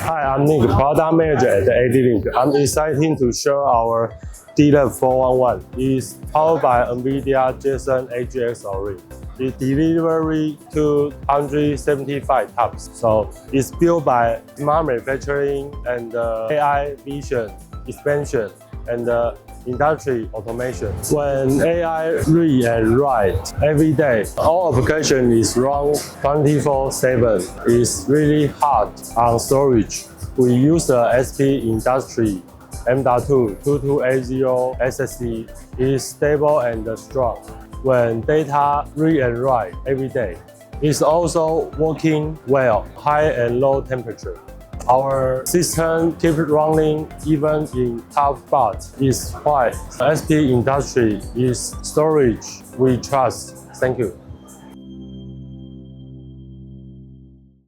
Hi, I'm Nick, Product Manager at ADLINK. I'm excited to share our DLINK 411. It's powered by NVIDIA Jetson AGX Orin. It delivers 275 TOPS. So it's built by smart manufacturing and AI vision expansion and industry automation. When AI read and write every day, all application is run 24/7. It's really hard on storage. We use the SP Industry M.2 2280 SSD. It's stable and strong when data read and write every day. It's also working well, high and low temperature. Our system keeps running even in tough spots. Is why SP Industry is storage we trust. Thank you.